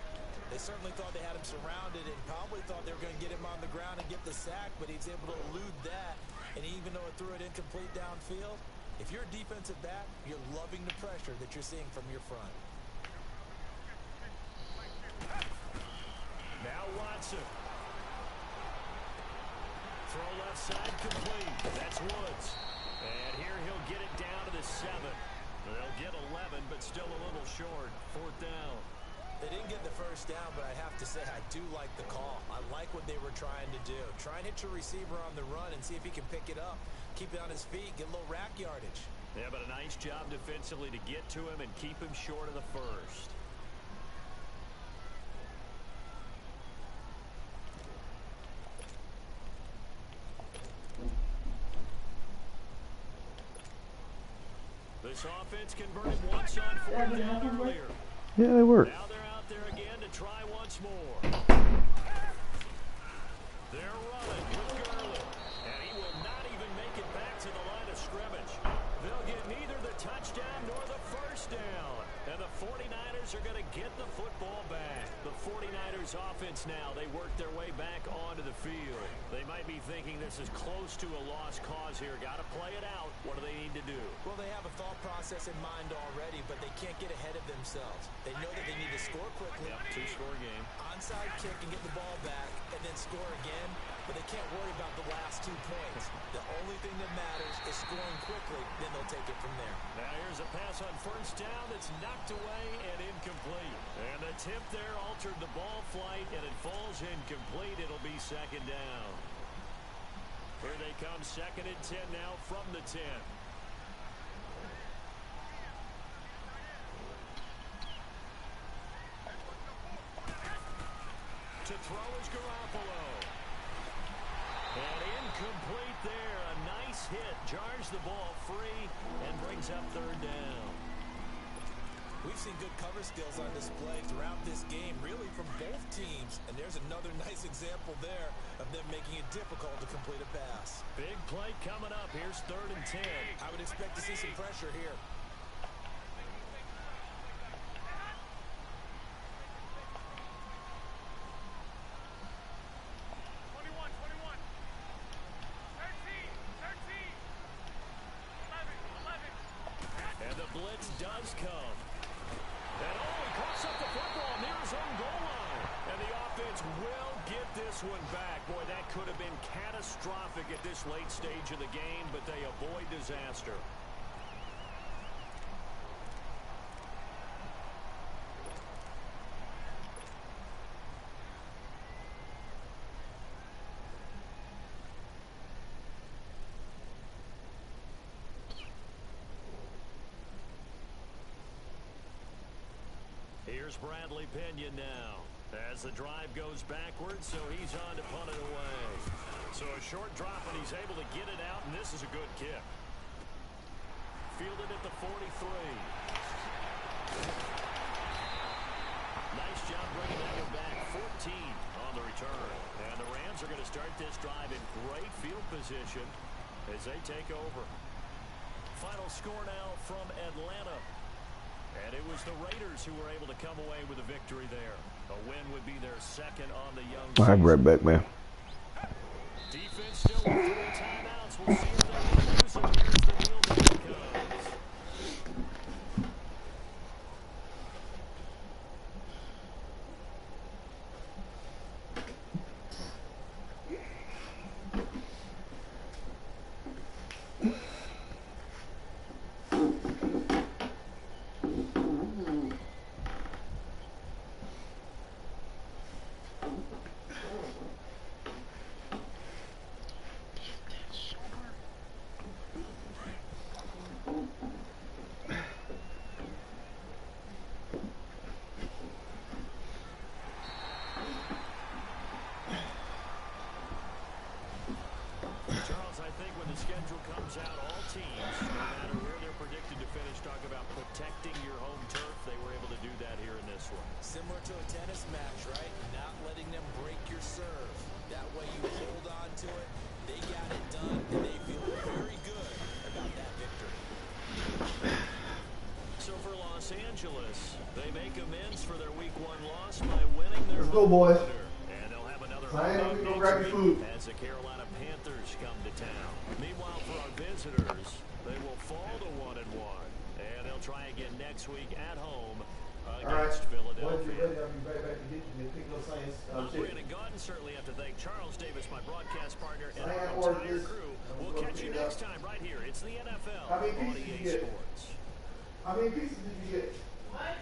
They certainly thought they had him surrounded and probably thought they were going to get him on the ground and get the sack, but he's able to elude that. And even though it threw it incomplete downfield, if you're a defensive back, you're loving the pressure that you're seeing from your front.
Now Watson. Throw left side complete. That's Woods. And here he'll get it down to the 7. They'll get 11, but still a little short. 4th down.
They didn't get the 1st down, but I have to say I do like the call. I like what they were trying to do. Try and hit your receiver on the run and see if he can pick it up. Keep it on his feet, get a little rack yardage.
Yeah, but a nice job defensively to get to him and keep him short of the 1st. This offense converted once on 4th down earlier.
Yeah, they work.
Now they're out there again to try once more. They're running with Gurley. And he will not even make it back to the line of scrimmage. They'll get neither the touchdown nor the 1st down. And the 49ers are going to get the football back. The 49ers offense now, they work their way back onto the field. They might be thinking this is close to a lost cause here. Got to play it out. What do they need to do?
Well, they have a thought process in mind already, but they can't get ahead of themselves. They know that they need to score quickly.
Yep, 2-score game.
Onside kick and get the ball back, and then score again. But they can't worry about the last 2 points. The only thing that matters is scoring quickly. Then they'll take it from there.
Now here's a pass on 1st down that's knocked away and incomplete. And the tip there altered the ball flight, and it falls incomplete. It'll be 2nd down. Here they come, 2nd and 10 now from the 10. To throw is Garoppolo. And incomplete there. A nice hit. Jars the ball free and brings up 3rd down.
We've seen good cover skills on display throughout this game, really from both teams. And there's another nice example there of them making it difficult to complete a pass.
Big play coming up. Here's 3rd and 10.
I would expect to see some pressure here.
And the blitz does come. And oh, he caught get this one back. Boy, that could have been catastrophic at this late stage of the game, but they avoid disaster. Here's Bradley Pinion now. As the drive goes backwards, so he's on to punt it away. So a short drop, and he's able to get it out, and this is a good kick. Fielded at the 43. Nice job bringing that one back. 14 on the return. And the Rams are going to start this drive in great field position as they take over. Final score now from Atlanta. And it was the Raiders who were able to come away with a victory there. A win would be their second on the young season.
I'll be right back, man.
Defense still with 3 timeouts. We'll see if they can use them. Here's the deal that comes. Out all teams, no matter where they're predicted to finish, talk about protecting your home turf. They were able to do that here in this one.
Similar to a tennis match, right? Not letting them break your serve. That way you hold on to it. They got it done, and they feel very good about that victory.
So for Los Angeles, they make amends for their Week 1 loss by winning their
Let's go, boys.
And they'll have another
Grab food
as the Carolina Panthers come to town. Meanwhile, for our visitors, they will fall to 1-1, and they'll try again next week at home against Philadelphia. Brandon Gaudin certainly have to thank Charles Davis, my broadcast partner, and our entire crew. We'll catch you next time right here. It's the NFL on EA Sports.
How many pieces did you get? What?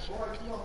Boy, come on.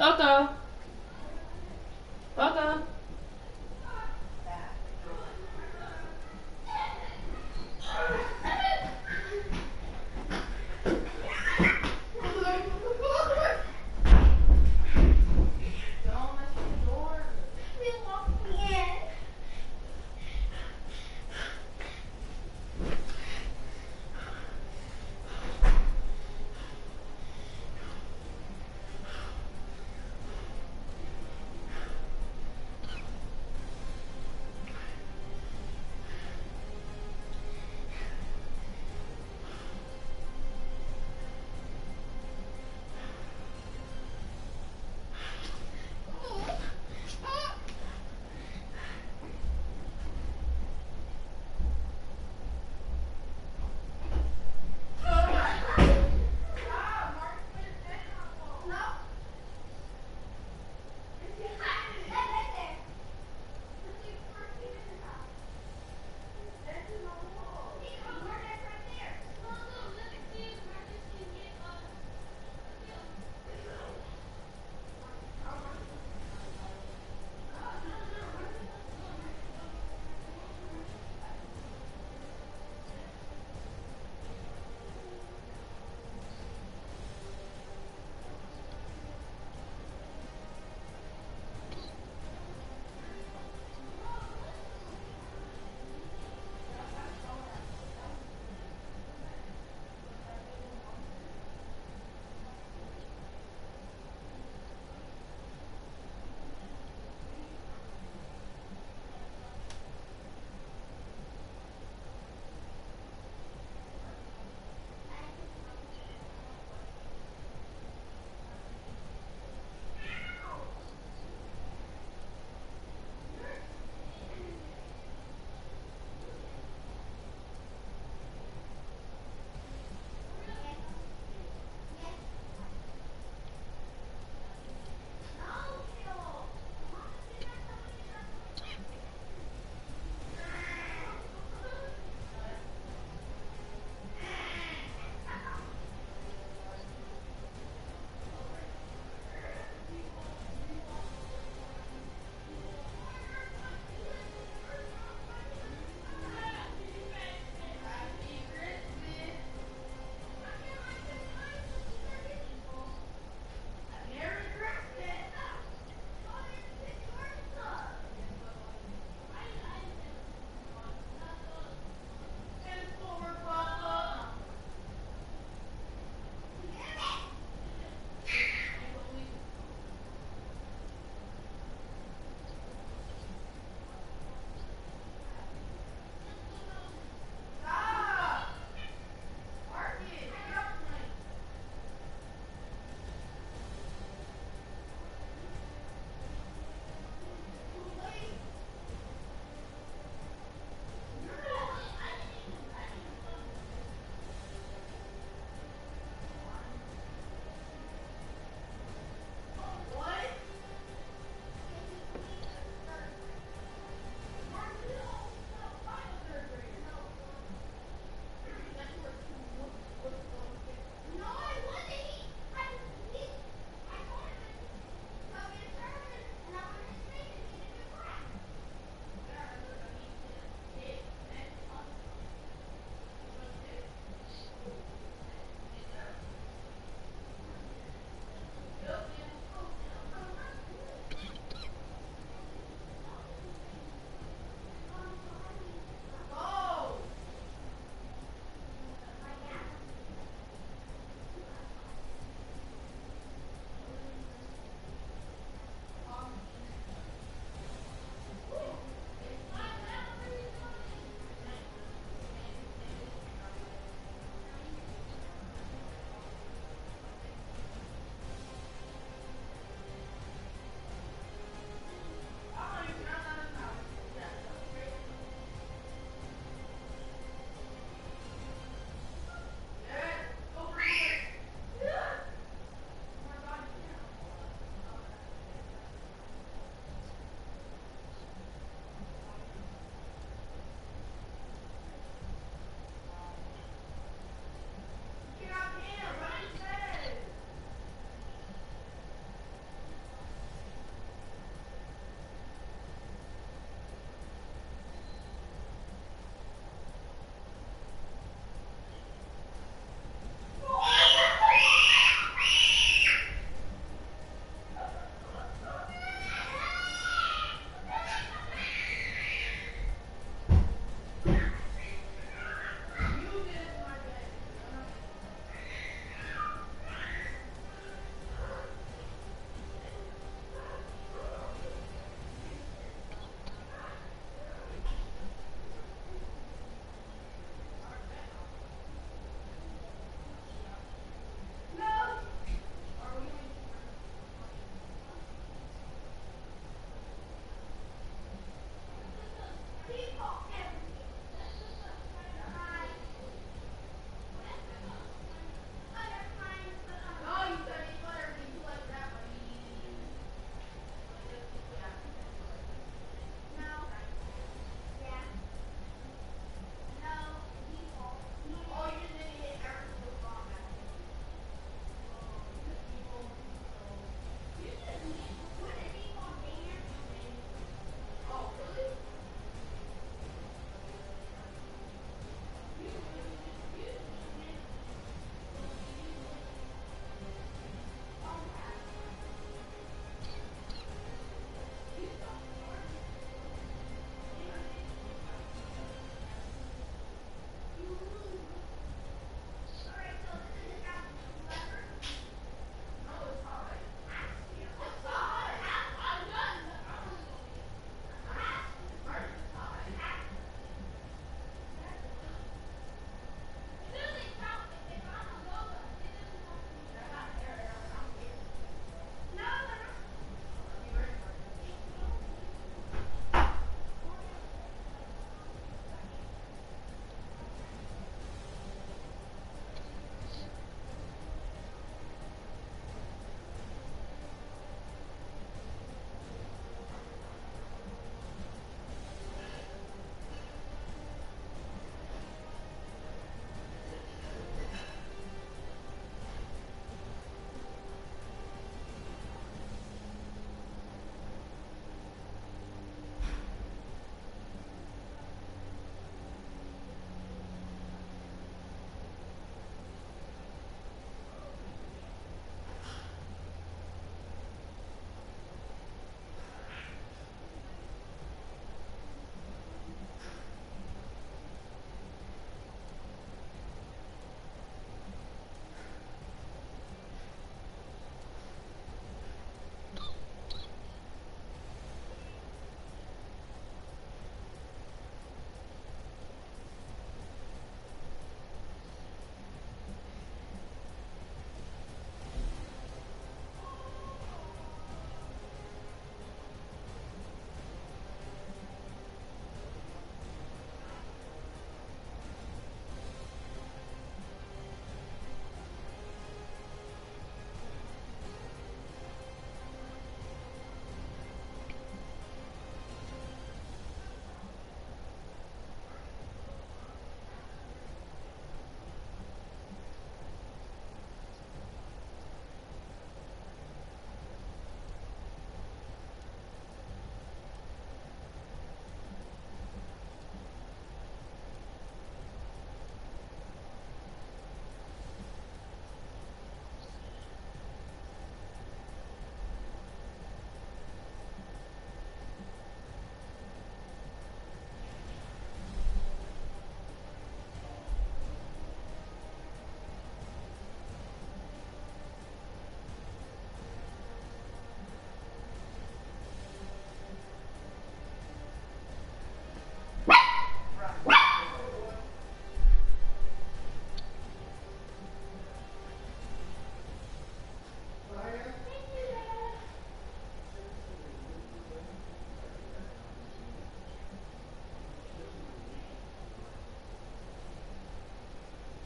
Coco. Coco.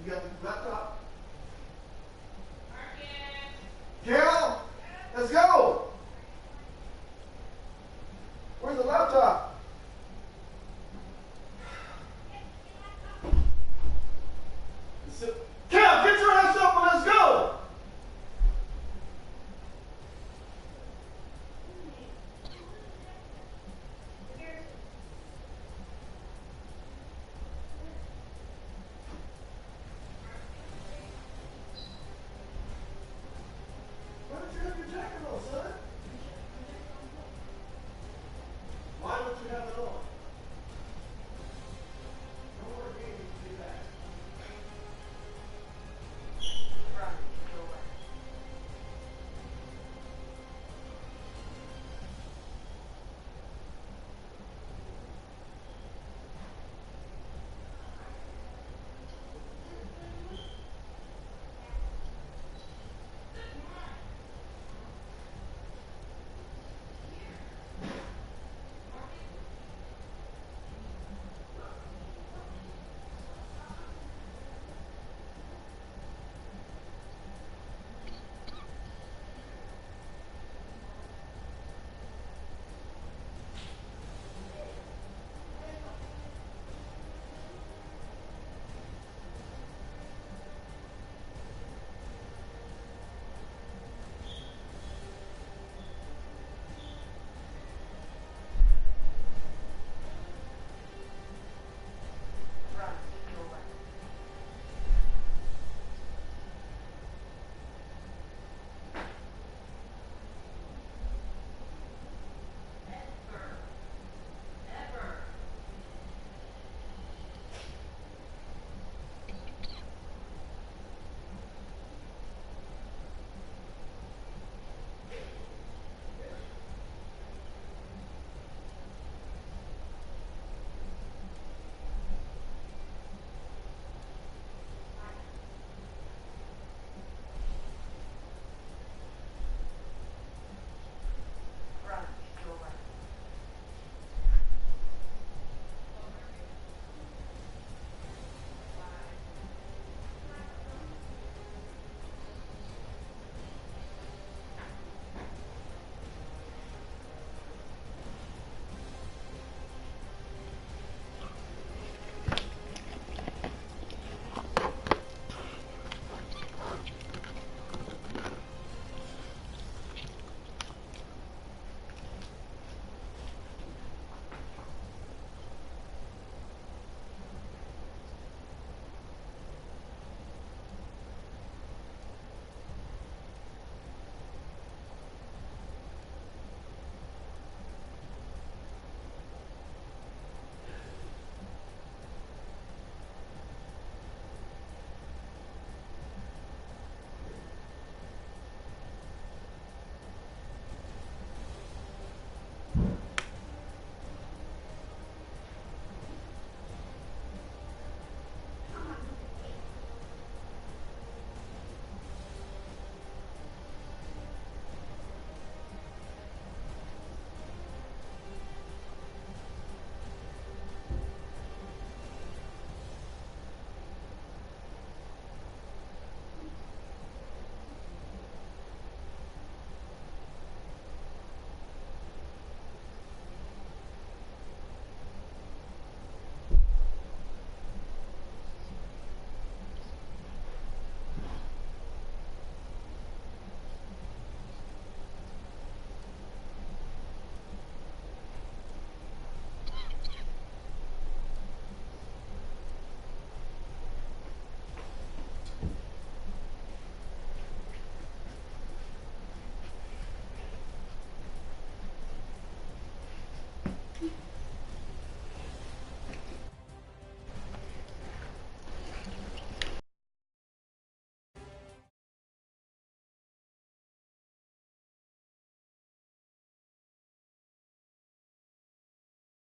You got the laptop? Carol, let's go. Where's the laptop?